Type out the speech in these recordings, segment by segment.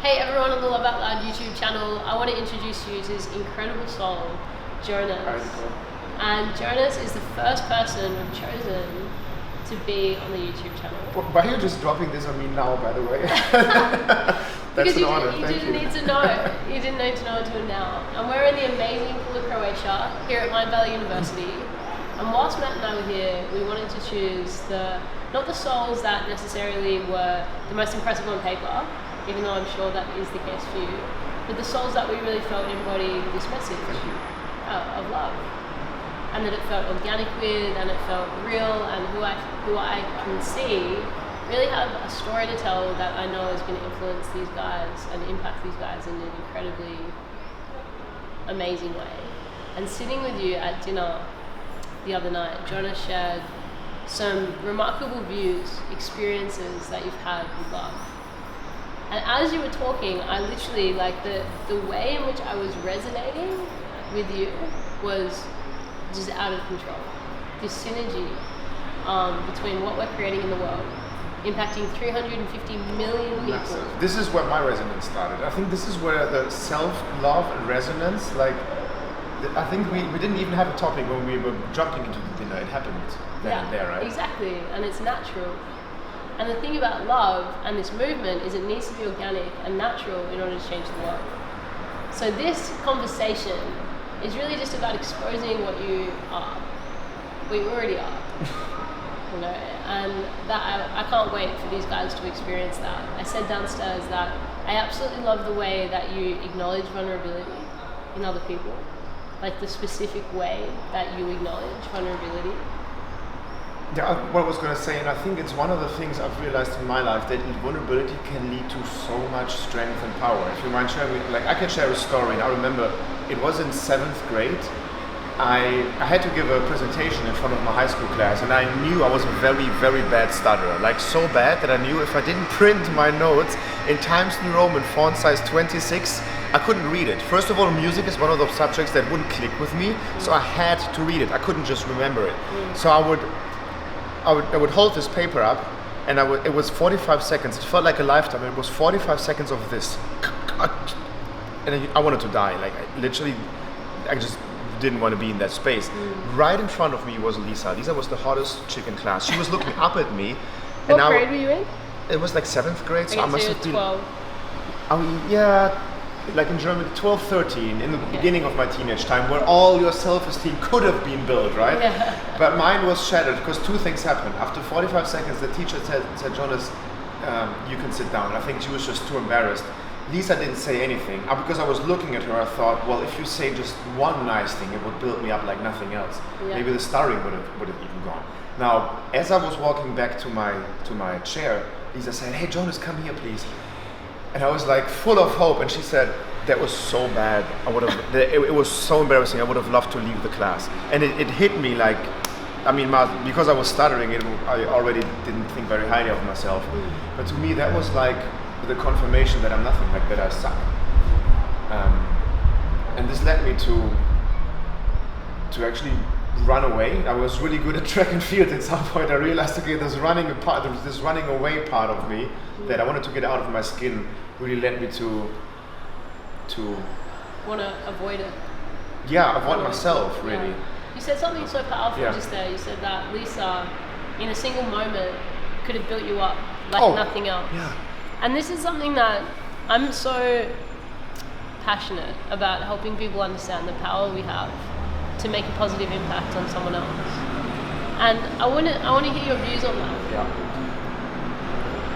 Hey everyone on the Love Out Loud YouTube channel, I want to introduce you to this incredible soul, Jonas. And Jonas is the first person we've chosen to be on the YouTube channel. Why are you just dropping this on me now, by the way? That's an honor. You didn't need to know. You didn't need to know until now. And we're in the amazing Pula, Croatia, here at Mind Valley University. And whilst Matt and I were here, we wanted to choose not the souls that necessarily were the most impressive on paper, even though I'm sure that is the case for you, but the souls that we really felt embody this message of love, and that it felt organic with, and it felt real, and who I can see really have a story to tell that I know is going to influence these guys and impact these guys in an incredibly amazing way. And sitting with you at dinner the other night, Jonas shared some remarkable views, experiences that you've had with love. And as you were talking, I literally, the way in which I was resonating with you was just out of control. This synergy between what we're creating in the world, impacting 350 million people. Massive. This is where my resonance started. I think this is where the self-love and resonance, I think we didn't even have a topic when we were jumping into the dinner. It happened then and there, right? Exactly, and it's natural. And the thing about love and this movement is it needs to be organic and natural in order to change the world. So this conversation is really just about exposing what you are, what you already are. And that I can't wait for these guys to experience that. I said downstairs that I absolutely love the way that you acknowledge vulnerability in other people, like the specific way that you acknowledge vulnerability. Yeah, what I was going to say, and I think it's one of the things I've realized in my life, that vulnerability can lead to so much strength and power. If you mind sharing, I can share a story. And I remember it was in 7th grade. I had to give a presentation in front of my high school class, and I knew I was a very, very bad stutterer. So bad that I knew if I didn't print my notes in Times New Roman font size 26, I couldn't read it. First of all, music is one of those subjects that wouldn't click with me, so I had to read it. I couldn't just remember it. So I would hold this paper up, and it was 45 seconds. It felt like a lifetime. It was 45 seconds of this. And I wanted to die. I just didn't want to be in that space. Right in front of me was Lisa. Lisa was the hottest chick in class. She was looking up at me. What grade were you in? It was 7th grade, so I must have been 12. In Germany, 12, 13, in the beginning of my teenage time, where all your self-esteem could have been built, right? Yeah. But mine was shattered because two things happened. After 45 seconds, the teacher said Jonas, you can sit down. I think she was just too embarrassed. Lisa didn't say anything. Because I was looking at her, I thought, well, if you say just one nice thing, it would build me up like nothing else. Yeah. Maybe the stuttering would have even gone. Now, as I was walking back to my chair, Lisa said, "Hey, Jonas, come here, please." And I was full of hope, and she said, "That was so bad. It was so embarrassing. I would have loved to leave the class." And it hit me because I was stuttering, I already didn't think very highly of myself. But to me, that was the confirmation that I'm nothing, that I suck. And this led me to actually run away. I was really good at track and field at some point. I realized, okay, there was this running away part of me that I wanted to get out of my skin, really led me to want to avoid it. Yeah, avoid myself, really. Yeah. You said something so powerful just there. You said that Lisa, in a single moment, could have built you up nothing else. Yeah. And this is something that I'm so passionate about, helping people understand the power we have to make a positive impact on someone else. And I want to hear your views on that. Yeah.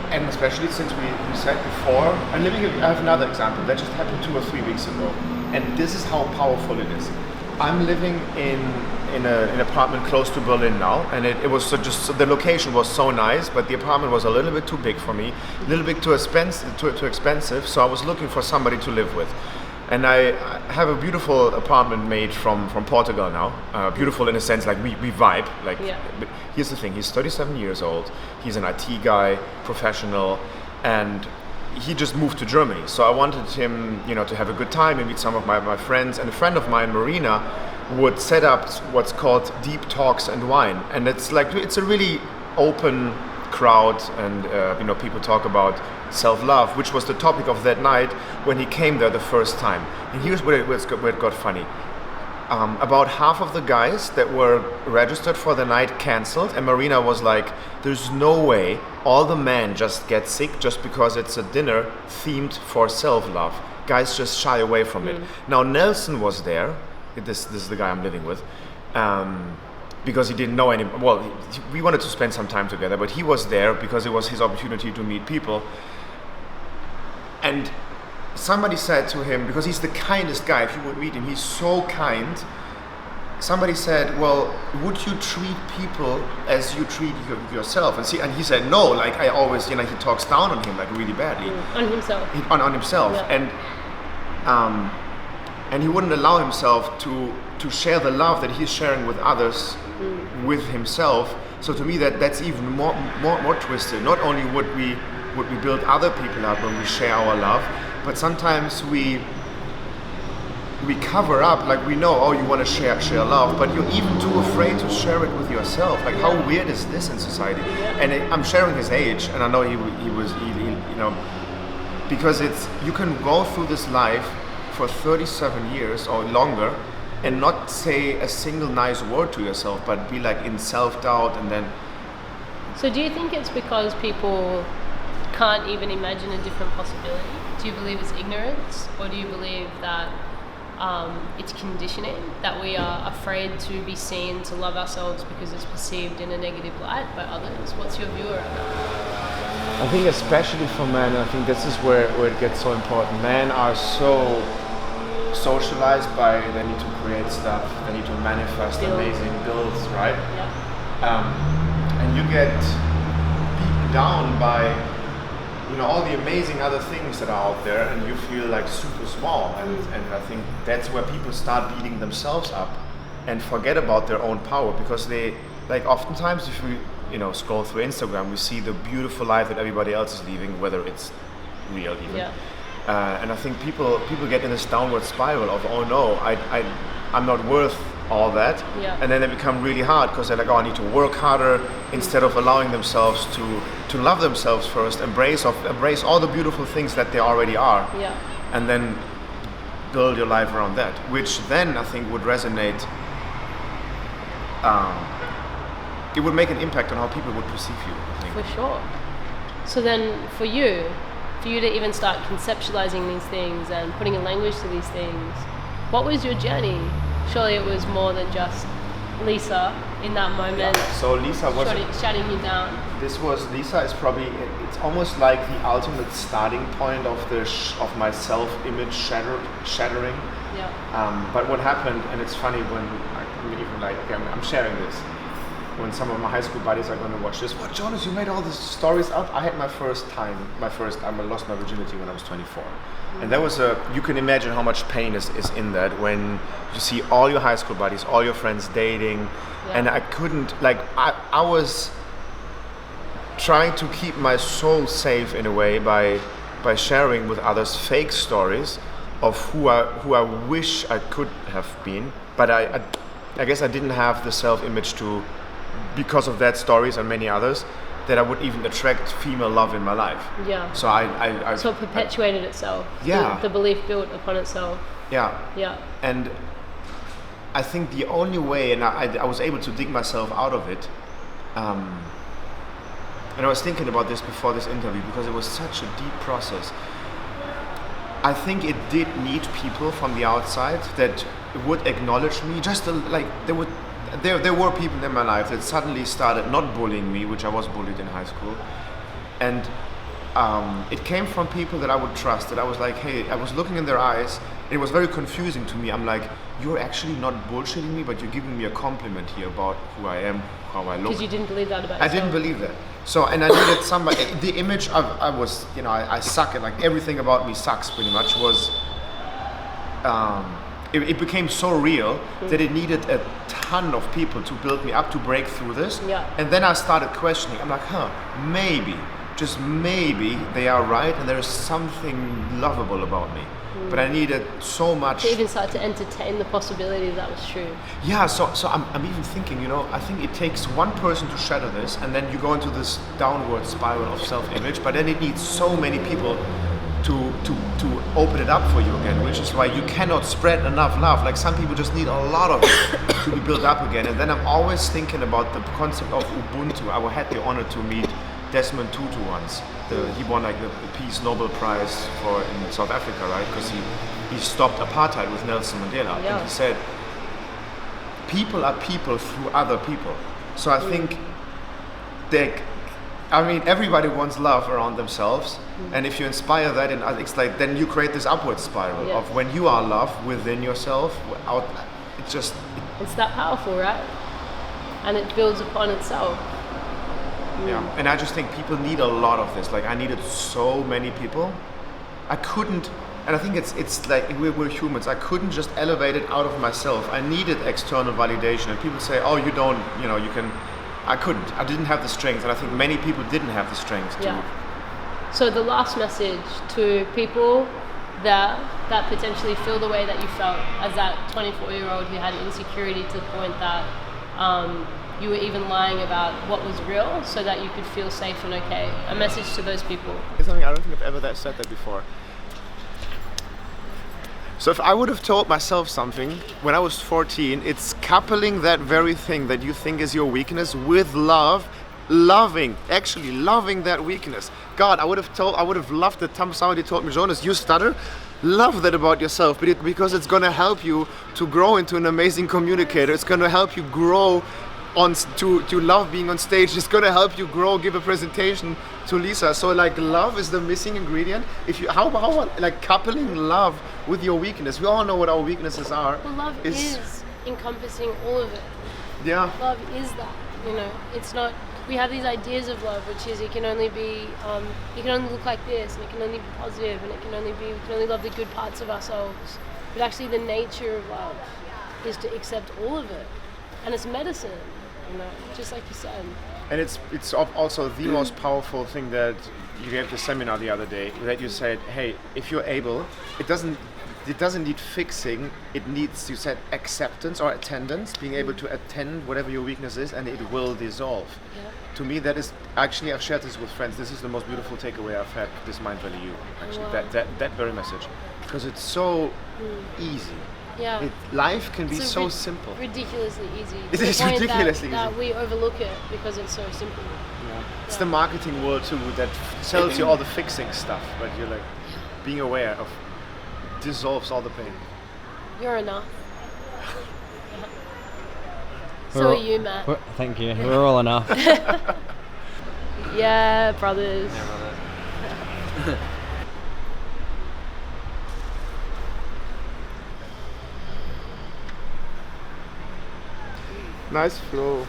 And especially since we said before, I have another example that just happened 2 or 3 weeks ago, and this is how powerful it is. I'm living in an apartment close to Berlin now, and it was the location was so nice, but the apartment was a little bit too big for me, a little bit too expensive. So I was looking for somebody to live with. And I have a beautiful apartment made from Portugal now. Beautiful in a sense, we vibe. But here's the thing: he's 37 years old. He's an IT guy, professional, and he just moved to Germany. So I wanted him, to have a good time and meet some of my friends. And a friend of mine, Marina, would set up what's called Deep Talks and Wine, and it's a really open crowd, and people talk about self-love, which was the topic of that night when he came there the first time. And here's where it got funny. About half of the guys that were registered for the night canceled, and Marina was like, there's no way all the men just get sick just because it's a dinner themed for self-love. Guys just shy away from it. Now Nelson was there, this is the guy I'm living with, because he didn't know any, we wanted to spend some time together, but he was there because it was his opportunity to meet people. And somebody said to him, because he's the kindest guy, if you would meet him, he's so kind. Somebody said, well, would you treat people as you treat yourself? And he said, no, like I always, he talks down on him like really badly. On himself. On himself. Yeah. And he wouldn't allow himself to share the love that he's sharing with others with himself. So to me, that's even more twisted. Not only would we build other people up when we share our love, but sometimes we cover up, like we know, you want to share love, but you're even too afraid to share it with yourself. Like how weird is this in society? And I'm sharing his age, and I know he was, because you can go through this life for 37 years or longer and not say a single nice word to yourself, but be like in self-doubt, and then. So do you think it's because people can't even imagine a different possibility? Do you believe it's ignorance, or do you believe that it's conditioning, that we are afraid to be seen, to love ourselves because it's perceived in a negative light by others? What's your view around that? I think especially for men, I think this is where it gets so important. Men are so socialized by, they need to create stuff, they need to manifest amazing builds, right? Yeah. And you get beaten down by all the amazing other things that are out there, and you feel like super small, and I think that's where people start beating themselves up and forget about their own power, because they, like, oftentimes if we scroll through Instagram, we see the beautiful life that everybody else is living, whether it's real even. Yeah. And I think people get in this downward spiral of, oh no, I'm not worth all that. Yeah. And then they become really hard because they're like, I need to work harder, instead of allowing themselves to love themselves first, embrace all the beautiful things that they already are. Yeah. And then build your life around that, which then I think would resonate. It would make an impact on how people would perceive you, I think. For sure. So then for you to even start conceptualizing these things and putting a language to these things, what was your journey? Surely it was more than just Lisa in that moment. Yeah. So Lisa was shutting you down. Lisa is probably, it's almost like the ultimate starting point of my self-image shattering. Yeah. But what happened, and it's funny when I'm sharing this, when some of my high school buddies are going to watch this, what, Jonas, you made all these stories up? I had I lost my virginity when I was 24. And that was you can imagine how much pain is in that, when you see all your high school buddies, all your friends dating, and I couldn't, I was trying to keep my soul safe in a way by sharing with others fake stories of who I wish I could have been, but I guess I didn't have the self-image to, because of that stories and many others, that I would even attract female love in my life. Yeah. So I so it perpetuated itself. Yeah. The belief built upon itself. Yeah. Yeah. And I think the only way, and I was able to dig myself out of it, and I was thinking about this before this interview because it was such a deep process. I think it did need people from the outside that would acknowledge me, there were people in my life that suddenly started not bullying me, which I was bullied in high school. And it came from people that I would trust, that I was like, hey, I was looking in their eyes, and it was very confusing to me. I'm like, you're actually not bullshitting me, but you're giving me a compliment here about who I am, how I look. Because you didn't believe that about yourself. I didn't believe that. So, and I needed somebody, the image I was, I suck at, like everything about me sucks pretty much, was, it became so real that it needed a ton of people to build me up to break through this. Yeah. And then I started questioning. I'm like, maybe just maybe they are right and there is something lovable about me. But I needed so much to even start to entertain the possibility that was true. Yeah, so I'm even thinking, I think it takes one person to shatter this, and then you go into this downward spiral of self-image, but then it needs so many people to open it up for you again, which is why you cannot spread enough love. Like some people just need a lot of it to be built up again. And then I'm always thinking about the concept of Ubuntu. I had the honor to meet Desmond Tutu once. He won like the Peace Nobel Prize in South Africa, right? Because he stopped apartheid with Nelson Mandela. Yeah. And he said, people are people through other people. So I think everybody wants love around themselves, and if you inspire that, and it's like then you create this upward spiral of when you are love within yourself. It's that powerful, right? And it builds upon itself. Yeah, and I just think people need a lot of this. Like I needed so many people. I couldn't, and I think it's like we're humans. I couldn't just elevate it out of myself. I needed external validation, and people say, "Oh, you don't, you can." I couldn't. I didn't have the strength, and I think many people didn't have the strength to. So the last message to people that potentially feel the way that you felt as that 24-year-old who had insecurity to the point that you were even lying about what was real so that you could feel safe and okay. A message to those people. It's something I don't think I've ever said that before. So if I would have told myself something when I was 14, it's coupling that very thing that you think is your weakness with love, loving that weakness. God, I would have loved that somebody told me, Jonas, you stutter. Love that about yourself, because it's going to help you to grow into an amazing communicator. It's going to help you grow to love being on stage. It's going to help you grow, give a presentation to Lisa. So like love is the missing ingredient. How about like coupling love with your weakness? We all know what our weaknesses are. Well, love is encompassing all of it. Yeah. Love is that. It's not. We have these ideas of love, which is it can only be, it can only look like this, and it can only be positive, and we can only love the good parts of ourselves. But actually, the nature of love is to accept all of it, and it's medicine. Just like you said. And it's also the most powerful thing that you gave the seminar the other day, that you said, hey, if you're able, it doesn't need fixing, it needs, you said, acceptance or attendance, being able to attend whatever your weakness is, and it will dissolve. Yeah. To me, that is, actually, I've shared this with friends, this is the most beautiful takeaway I've had this Mind Valley U, actually, wow. that very message. Because it's so easy. Yeah. Life can be so simple. Ridiculously easy. It is ridiculously easy. That we overlook it because it's so simple. Yeah. It's the marketing world too that sells you all the fixing stuff, but you're like being aware of dissolves all the pain. You're enough. So are you, Matt. Thank you. We're all enough. Yeah, brothers. Yeah, brothers. Nice flow.